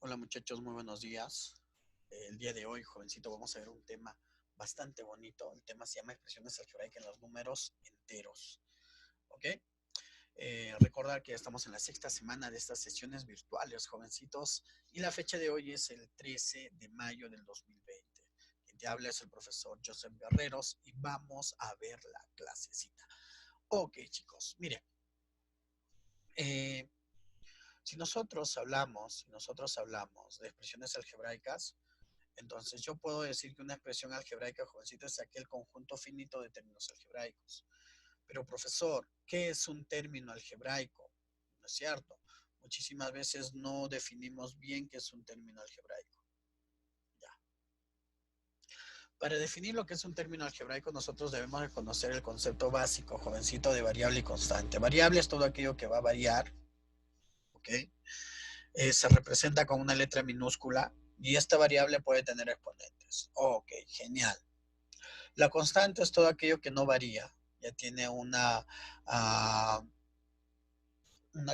Hola muchachos, muy buenos días. El día de hoy, jovencito, vamos a ver un tema bastante bonito. El tema se llama expresiones algebraicas en los números enteros. ¿Ok? Recordar que estamos en la sexta semana de estas sesiones virtuales, jovencitos, y la fecha de hoy es el 13 de mayo del 2020. Quien te habla es el profesor Joseph Guerreros y vamos a ver la clasecita. Ok, chicos, miren. Eh, si nosotros hablamos de expresiones algebraicas, entonces yo puedo decir que una expresión algebraica, jovencito, es aquel conjunto finito de términos algebraicos. Pero profesor, ¿qué es un término algebraico? ¿No es cierto? Muchísimas veces no definimos bien qué es un término algebraico. Ya. Para definir lo que es un término algebraico, nosotros debemos de conocer el concepto básico, jovencito, de variable y constante. Variable es todo aquello que va a variar, ¿ok? Se representa con una letra minúscula y esta variable puede tener exponentes. Ok, genial. La constante es todo aquello que no varía, ya tiene una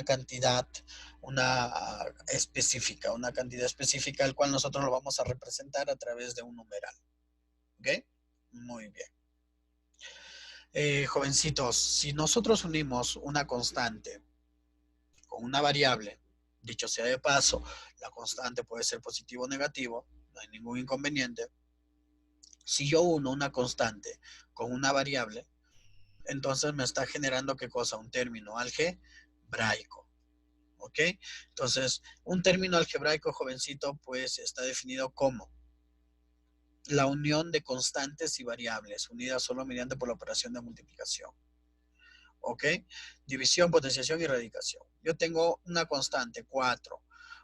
cantidad, una cantidad específica, al cual nosotros lo vamos a representar a través de un numeral. ¿Ok? Muy bien. Jovencitos, si nosotros unimos una constante con una variable, dicho sea de paso, la constante puede ser positivo o negativo, no hay ningún inconveniente. Si yo uno una constante con una variable, entonces me está generando ¿qué cosa? Un término algebraico. ¿Ok? Entonces, un término algebraico, jovencito, pues está definido como la unión de constantes y variables, unidas solo mediante por la operación de multiplicación. ¿Ok? División, potenciación y radicación. Yo tengo una constante, 4,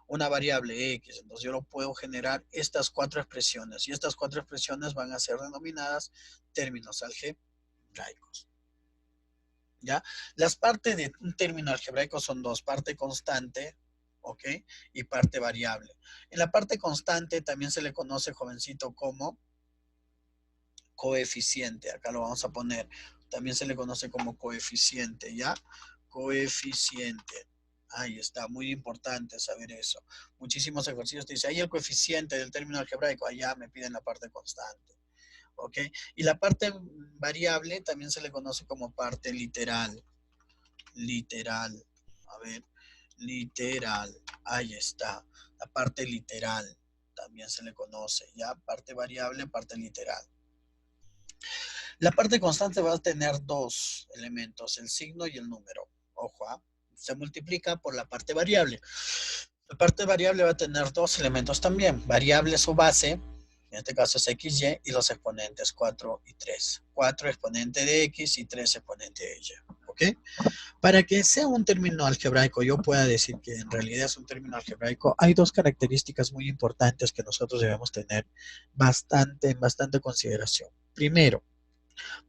una variable x, entonces yo lo puedo generar estas cuatro expresiones, y estas cuatro expresiones van a ser denominadas términos algebraicos. ¿Ya? Las partes de un término algebraico son dos, parte constante, ¿ok? Y parte variable. En la parte constante también se le conoce, jovencito, como coeficiente. Acá lo vamos a poner. También se le conoce como coeficiente, ¿ya? Coeficiente. Ahí está, muy importante saber eso. Muchísimos ejercicios te dicen, ahí el coeficiente del término algebraico, allá me piden la parte constante. ¿Ok? Y la parte variable también se le conoce como parte literal. Literal. A ver, literal. Ahí está. La parte literal también se le conoce, ¿ya? Parte variable, parte literal. La parte constante va a tener dos elementos, el signo y el número. Ojo, ¿ah? Se multiplica por la parte variable. La parte variable va a tener dos elementos también, variable su base, en este caso es XY, y los exponentes 4 y 3. 4 exponente de X y 3 exponente de Y. ¿Ok? Para que sea un término algebraico, yo pueda decir que en realidad es un término algebraico, hay dos características muy importantes que nosotros debemos tener en bastante consideración.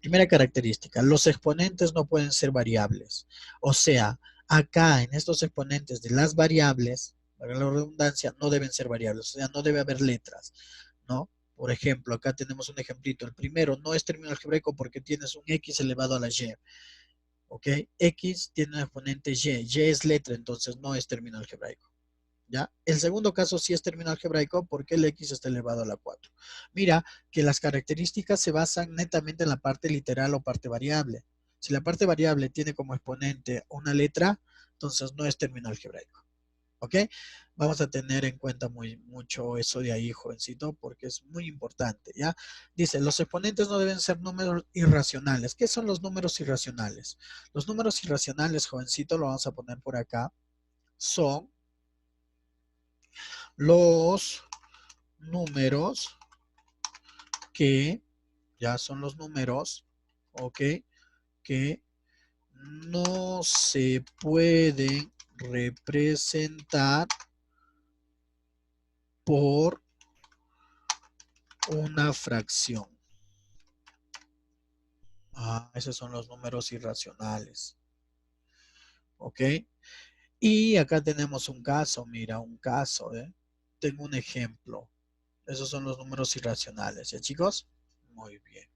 Primera característica, los exponentes no pueden ser variables. O sea, acá en estos exponentes de las variables, para la redundancia, no deben ser variables, o sea, no debe haber letras, ¿no? Por ejemplo, acá tenemos un ejemplito. El primero no es término algebraico porque tienes un X elevado a la Y. ¿Ok? X tiene un exponente Y. Y es letra, entonces no es término algebraico. ¿Ya? El segundo caso sí es término algebraico porque el X está elevado a la 4. Mira que las características se basan netamente en la parte literal o parte variable. Si la parte variable tiene como exponente una letra, entonces no es término algebraico. ¿Ok? Vamos a tener en cuenta mucho eso de ahí, jovencito, porque es muy importante, ¿ya? Dice, los exponentes no deben ser números irracionales. ¿Qué son los números irracionales? Los números irracionales, jovencito, lo vamos a poner por acá, son los números que, ya son los números, ¿ok? Que no se pueden representar por una fracción. Esos son los números irracionales. ¿Ok? Y acá tenemos un caso, mira, un caso, ¿eh? Tengo un ejemplo. Esos son los números irracionales, ¿ya, chicos? Muy bien.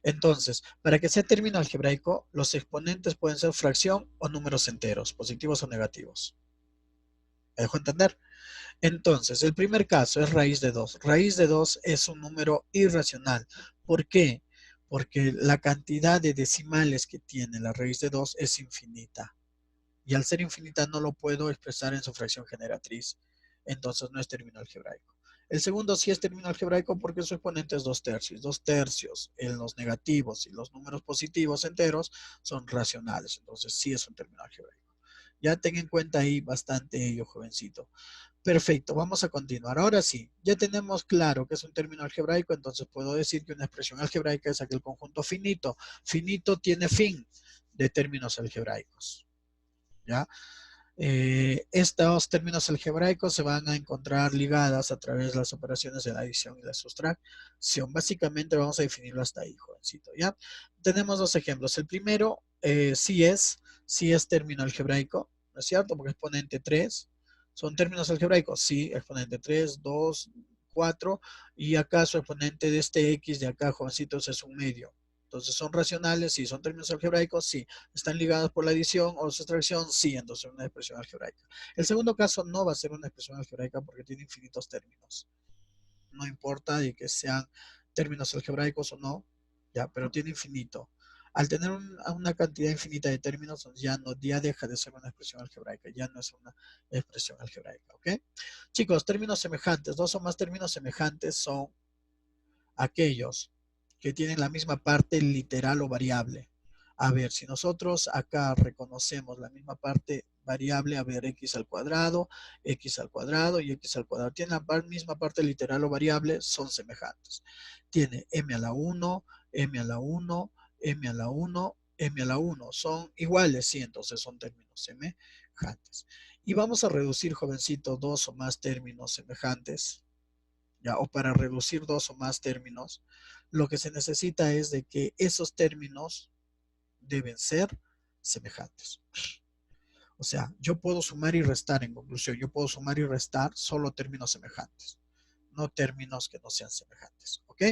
Entonces, para que sea término algebraico, los exponentes pueden ser fracción o números enteros, positivos o negativos. ¿Me dejo entender? Entonces, el primer caso es raíz de 2. Raíz de 2 es un número irracional. ¿Por qué? Porque la cantidad de decimales que tiene la raíz de 2 es infinita. Y al ser infinita no lo puedo expresar en su fracción generatriz. Entonces no es término algebraico. El segundo sí es término algebraico porque su exponente es 2 tercios. 2 tercios en los negativos y los números positivos enteros son racionales. Entonces sí es un término algebraico. Ya ten en cuenta ahí bastante ello, jovencito. Perfecto, vamos a continuar. Ahora sí, ya tenemos claro que es un término algebraico, entonces puedo decir que una expresión algebraica es aquel conjunto finito. Finito tiene fin de términos algebraicos. ¿Ya? Estos términos algebraicos se van a encontrar ligadas a través de las operaciones de la adición y la sustracción. Básicamente vamos a definirlo hasta ahí, jovencito, ¿ya? Tenemos dos ejemplos. El primero, sí es término algebraico, ¿no es cierto? Porque exponente 3 son términos algebraicos, sí, exponente 3, 2, 4, y acá su exponente de este X de acá, jovencitos, es un medio. Entonces, ¿son racionales? Sí. ¿Son términos algebraicos? Sí. ¿Están ligados por la adición o sustracción? Sí. Entonces, una expresión algebraica. El segundo caso no va a ser una expresión algebraica porque tiene infinitos términos. No importa de que sean términos algebraicos o no, ya, pero tiene infinito. Al tener una cantidad infinita de términos, ya deja de ser una expresión algebraica, ya no es una expresión algebraica, ¿ok? Chicos, términos semejantes, dos o más términos semejantes son aquellos que tienen la misma parte literal o variable. A ver, si nosotros acá reconocemos la misma parte variable, a ver, x al cuadrado y x al cuadrado, tienen la misma parte literal o variable, son semejantes. Tiene m a la 1, m a la 1, m a la 1, m a la 1. Son iguales, sí, entonces son términos semejantes. Y vamos a reducir, jovencito, dos o más términos semejantes, ¿ya? O para reducir dos o más términos, lo que se necesita es de que esos términos deben ser semejantes. O sea, yo puedo sumar y restar, en conclusión, yo puedo sumar y restar solo términos semejantes, no términos que no sean semejantes, ¿ok?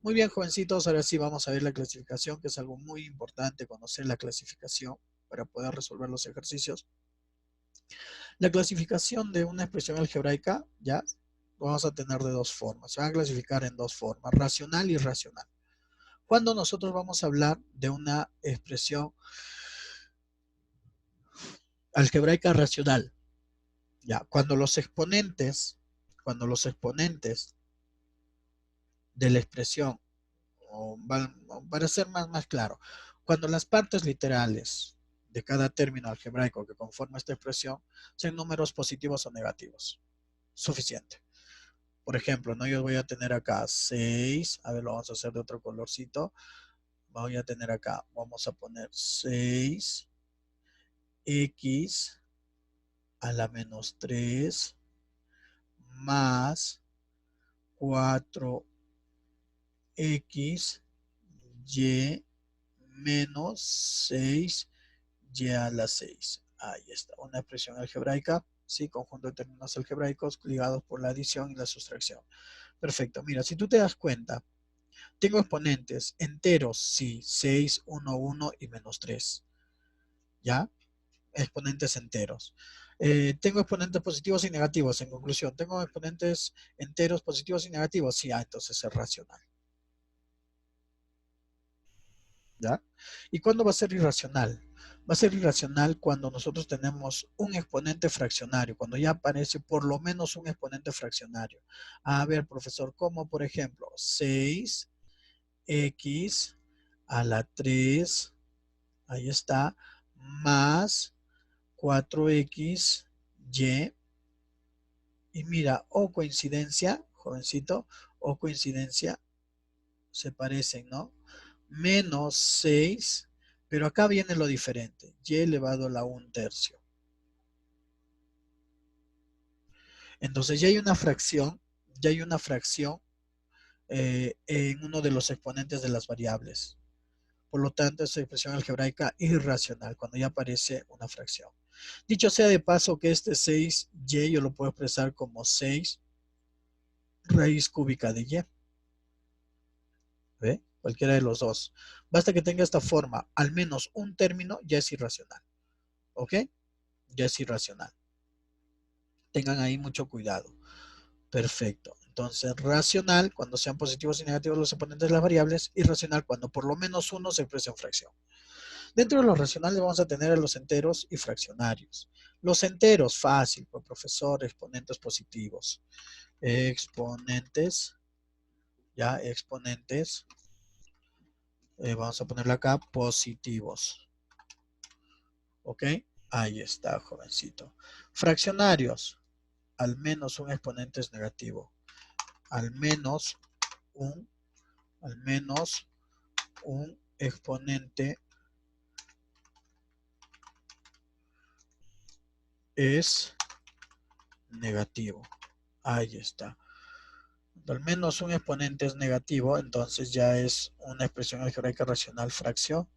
Muy bien, jovencitos, ahora sí vamos a ver la clasificación, que es algo muy importante conocer la clasificación para poder resolver los ejercicios. La clasificación de una expresión algebraica, ya, vamos a tener de dos formas. Se van a clasificar en dos formas, racional y irracional. Cuando nosotros vamos a hablar de una expresión algebraica racional, ya, cuando los exponentes de la expresión, o para ser más claro, cuando las partes literales de cada término algebraico que conforma esta expresión sean números positivos o negativos, suficiente. Por ejemplo, ¿no? Yo voy a tener acá 6, a ver, lo vamos a hacer de otro colorcito. Voy a tener acá, vamos a poner 6x a la menos 3 más 4x y menos 6y a la 6. Ahí está, una expresión algebraica, sí, conjunto de términos algebraicos ligados por la adición y la sustracción. Perfecto, mira, si tú te das cuenta, tengo exponentes enteros, sí, 6, 1, 1 y menos 3. ¿Ya? Exponentes enteros. Tengo exponentes positivos y negativos. En conclusión, tengo exponentes enteros positivos y negativos. Sí, entonces es racional. ¿Ya? ¿Y cuándo va a ser irracional? Va a ser irracional cuando nosotros tenemos un exponente fraccionario, cuando ya aparece por lo menos un exponente fraccionario. A ver, profesor, como por ejemplo 6x a la 3, ahí está, más 4x y mira, o coincidencia, jovencito, o coincidencia, se parecen, ¿no? Menos 6, pero acá viene lo diferente, y elevado a la 1/3. Entonces ya hay una fracción en uno de los exponentes de las variables. Por lo tanto, es expresión algebraica irracional, cuando ya aparece una fracción. Dicho sea de paso que este 6y yo lo puedo expresar como 6 raíz cúbica de y. ¿Ve? Cualquiera de los dos. Basta que tenga esta forma, al menos un término, ya es irracional. ¿Ok? Ya es irracional. Tengan ahí mucho cuidado. Perfecto. Entonces, racional cuando sean positivos y negativos los exponentes de las variables, y racional cuando por lo menos uno se expresa en fracción. Dentro de los racionales vamos a tener a los enteros y fraccionarios. Los enteros, fácil, pues, profesor, exponentes positivos. Exponentes, ya, exponentes. Vamos a ponerle acá positivos. ¿Ok? Ahí está, jovencito. Fraccionarios, al menos un exponente es negativo. Al menos un exponente es negativo. Ahí está. Al menos un exponente es negativo, entonces ya es una expresión algebraica racional fraccionaria.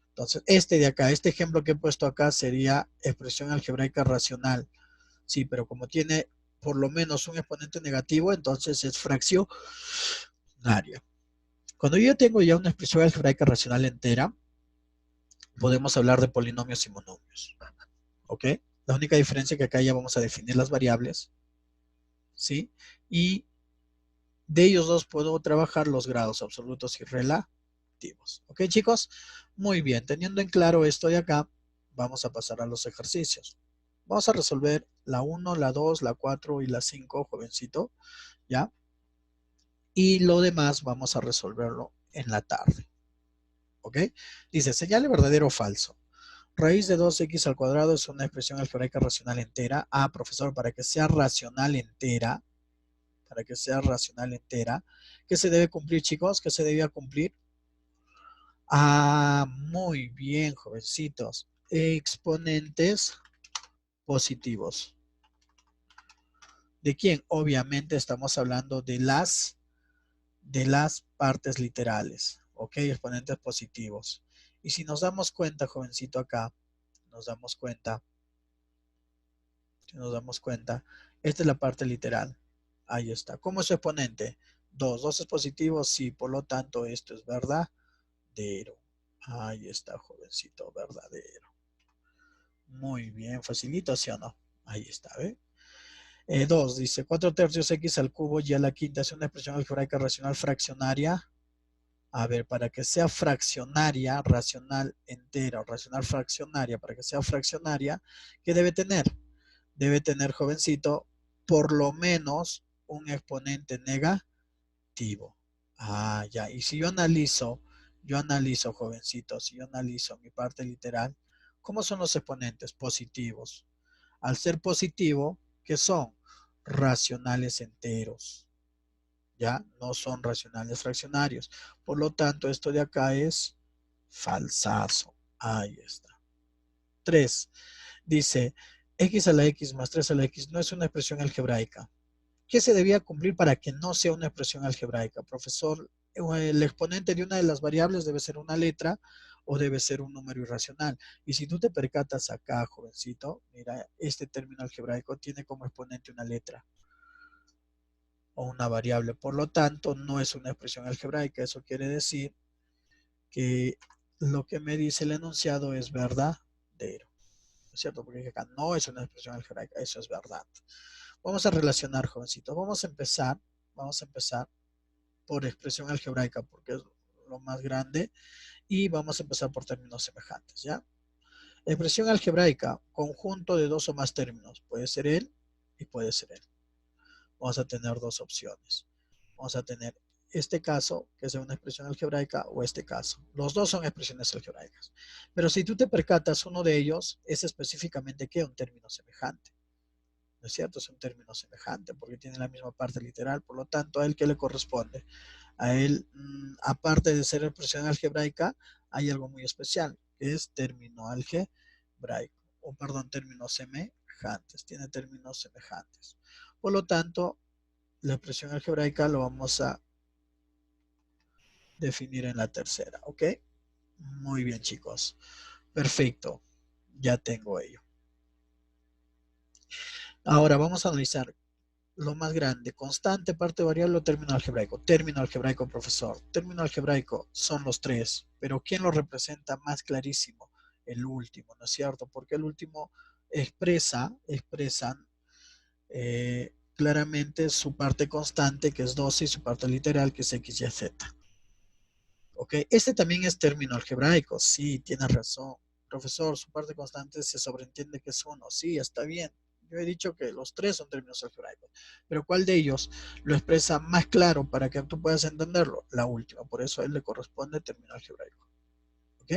Entonces, este de acá, este ejemplo que he puesto acá sería expresión algebraica racional. Sí, pero como tiene por lo menos un exponente negativo, entonces es fraccionaria. Cuando yo tengo ya una expresión algebraica racional entera, podemos hablar de polinomios y monomios. ¿Ok? La única diferencia es que acá ya vamos a definir las variables, ¿sí? Y de ellos dos puedo trabajar los grados absolutos y relativos. ¿Ok, chicos? Muy bien, teniendo en claro esto de acá, vamos a pasar a los ejercicios. Vamos a resolver la 1, la 2, la 4 y la 5, jovencito, ¿ya? Y lo demás vamos a resolverlo en la tarde. ¿Ok? Dice, señale verdadero o falso. Raíz de 2x al cuadrado es una expresión algebraica racional entera. Ah, profesor, para que sea racional entera, ¿qué se debe cumplir, chicos? ¿Qué se debía cumplir? Ah, muy bien, jovencitos. Exponentes positivos. ¿De quién? Obviamente estamos hablando de las partes literales. ¿Ok? Exponentes positivos. Y si nos damos cuenta, jovencito, acá, nos damos cuenta, esta es la parte literal. Ahí está. ¿Cómo es su exponente? 2. 2 es positivo, sí, por lo tanto esto es verdadero. Ahí está, jovencito, verdadero. Muy bien, facilito, ¿sí o no? Ahí está, ¿ve? 2, dice 4 tercios x al cubo y a la quinta es una expresión algebraica racional fraccionaria. A ver, para que sea fraccionaria, racional entera o racional fraccionaria, para que sea fraccionaria, ¿qué debe tener? Debe tener, jovencito, por lo menos un exponente negativo. Ah, ya. Y si yo analizo, jovencito, si yo analizo mi parte literal, ¿cómo son los exponentes? Positivos. Al ser positivo, ¿qué son? Racionales enteros. ¿Ya? No son racionales fraccionarios. Por lo tanto, esto de acá es falsazo. Ahí está. 3. Dice, x a la x más 3 a la x no es una expresión algebraica. ¿Qué se debía cumplir para que no sea una expresión algebraica? Profesor, el exponente de una de las variables debe ser una letra o debe ser un número irracional. Y si tú te percatas acá, jovencito, mira, este término algebraico tiene como exponente una letra o una variable. Por lo tanto, no es una expresión algebraica. Eso quiere decir que lo que me dice el enunciado es verdadero. ¿No es cierto? Porque acá no es una expresión algebraica, eso es verdad. Vamos a relacionar, jovencitos. Vamos a empezar por expresión algebraica, porque es lo más grande, y vamos a empezar por términos semejantes, ¿ya? Expresión algebraica, conjunto de dos o más términos. Puede ser él y puede ser él. Vamos a tener dos opciones. Vamos a tener este caso, que es una expresión algebraica, o este caso. Los dos son expresiones algebraicas. Pero si tú te percatas, uno de ellos es específicamente, ¿qué? Un término semejante. ¿No es cierto? Es un término semejante porque tiene la misma parte literal. Por lo tanto, ¿a él qué le corresponde? A él, aparte de ser expresión algebraica, hay algo muy especial, que es término algebraico, o perdón, términos semejantes. Tiene términos semejantes. Por lo tanto, la expresión algebraica lo vamos a definir en la tercera, ¿ok? Muy bien, chicos. Perfecto. Ya tengo ello. Ahora vamos a analizar lo más grande, constante, parte variable o término algebraico. Término algebraico, profesor. Término algebraico son los tres, pero ¿quién lo representa más clarísimo? El último, ¿no es cierto? Porque el último expresan claramente su parte constante, que es 12, y su parte literal, que es x, y, z. ¿Ok? Este también es término algebraico. Sí, tienes razón. Profesor, su parte constante se sobreentiende que es 1. Sí, está bien. Yo he dicho que los tres son términos algebraicos. Pero ¿cuál de ellos lo expresa más claro para que tú puedas entenderlo? La última. Por eso a él le corresponde término algebraico. ¿Ok?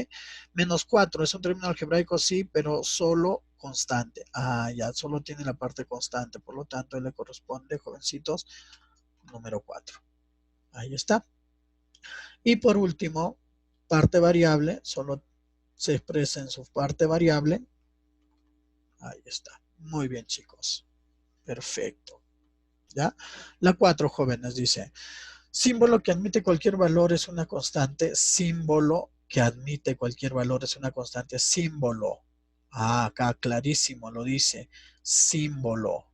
Menos 4 es un término algebraico, sí, pero solo constante. Ah, ya, solo tiene la parte constante. Por lo tanto, a él le corresponde, jovencitos, número 4. Ahí está. Y por último, parte variable, solo se expresa en su parte variable. Ahí está. Muy bien, chicos. Perfecto. ¿Ya? La 4, jóvenes, dice, símbolo que admite cualquier valor es una constante. Símbolo que admite cualquier valor es una constante. Símbolo. Ah, acá clarísimo lo dice. Símbolo.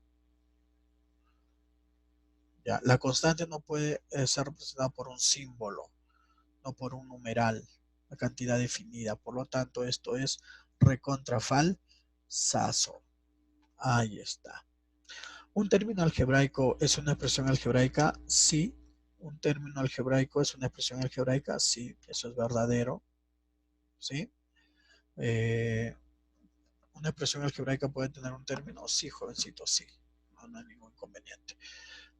¿Ya? La constante no puede ser representada por un símbolo, no por un numeral, la cantidad definida. Por lo tanto, esto es recontrafalsazo. Ahí está. ¿Un término algebraico es una expresión algebraica? Sí. ¿Un término algebraico es una expresión algebraica? Sí, eso es verdadero. ¿Sí? ¿Una expresión algebraica puede tener un término? Sí, jovencito, sí. No, no hay ningún inconveniente.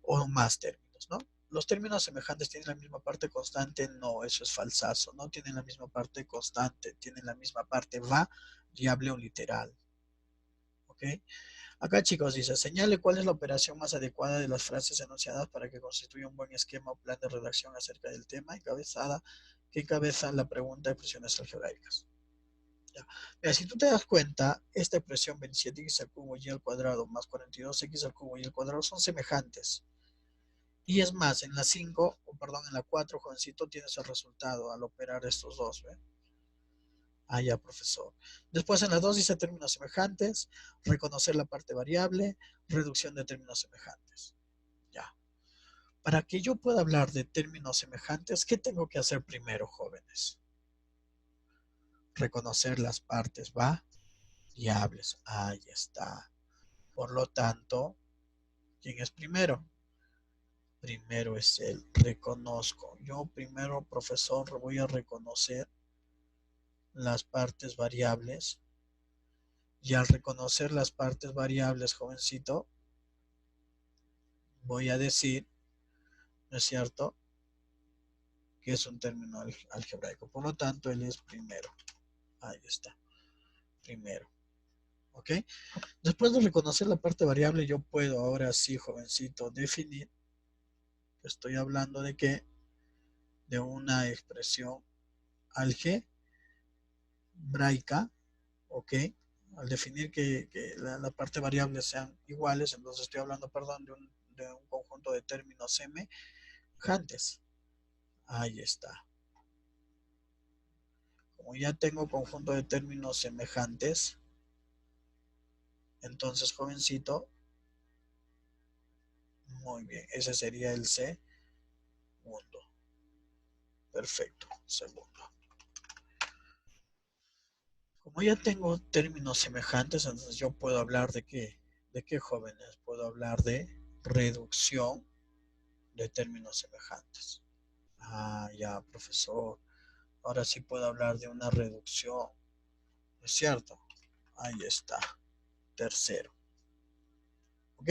O más términos, ¿no? ¿Los términos semejantes tienen la misma parte constante? No, eso es falsazo. No tienen la misma parte constante, tienen la misma parte variable o literal. ¿Ok? Acá, chicos, dice, señale cuál es la operación más adecuada de las frases enunciadas para que constituya un buen esquema o plan de redacción acerca del tema encabezada que encabeza la pregunta de expresiones algebraicas. Ya. Mira, si tú te das cuenta, esta expresión 27x al cubo y al cuadrado más 42x al cubo y al cuadrado son semejantes. Y es más, en la 5, perdón, en la 4, jovencito, tienes el resultado al operar estos dos, ¿ve? Ah, ya, profesor. Después en la 2 dice términos semejantes, reconocer la parte variable, reducción de términos semejantes. Ya. Para que yo pueda hablar de términos semejantes, ¿qué tengo que hacer primero, jóvenes? Reconocer las partes variables. Ahí está. Por lo tanto, ¿quién es primero? Primero es el reconozco. Yo primero, profesor, voy a reconocer las partes variables. Y al reconocer las partes variables, jovencito, voy a decir, ¿no es cierto?, que es un término algebraico. Por lo tanto, él es primero. Ahí está. Primero. ¿Ok? Después de reconocer la parte variable, yo puedo ahora sí, jovencito, definir. Estoy hablando de qué? De una expresión algebraica. ¿Ok? Al definir que la parte variable sean iguales, entonces estoy hablando, perdón, de un conjunto de términos semejantes. Ahí está. Como ya tengo conjunto de términos semejantes, entonces, jovencito, muy bien, ese sería el segundo. Perfecto, segundo. Como ya tengo términos semejantes, entonces yo puedo hablar de qué. ¿De qué, jóvenes? Puedo hablar de reducción de términos semejantes. Ah, ya, profesor. Ahora sí puedo hablar de una reducción. ¿No es cierto? Ahí está. Tercero. ¿Ok?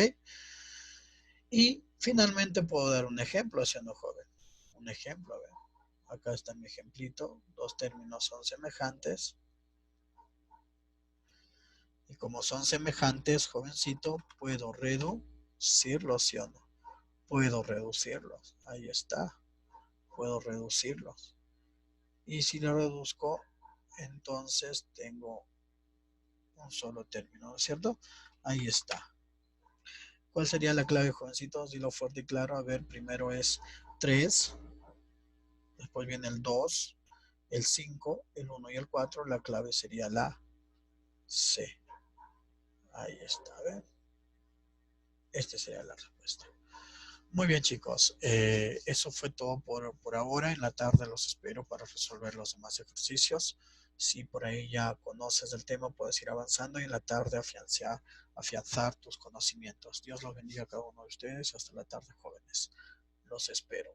Y finalmente puedo dar un ejemplo haciendo joven. Un ejemplo, a ver. Acá está mi ejemplito. Dos términos son semejantes. Y como son semejantes, jovencito, puedo reducirlos, ¿sí o no? Puedo reducirlos. Ahí está. Puedo reducirlos. Y si lo reduzco, entonces tengo un solo término, ¿no es cierto? Ahí está. ¿Cuál sería la clave, jovencitos? Dilo fuerte y claro. A ver, primero es 3. Después viene el 2, el 5, el 1 y el 4. La clave sería la C. Ahí está, ¿ven? Esta sería la respuesta. Muy bien, chicos. Eso fue todo por ahora. En la tarde los espero para resolver los demás ejercicios. Si por ahí ya conoces el tema, puedes ir avanzando y en la tarde afianzar tus conocimientos. Dios los bendiga a cada uno de ustedes. Hasta la tarde, jóvenes. Los espero.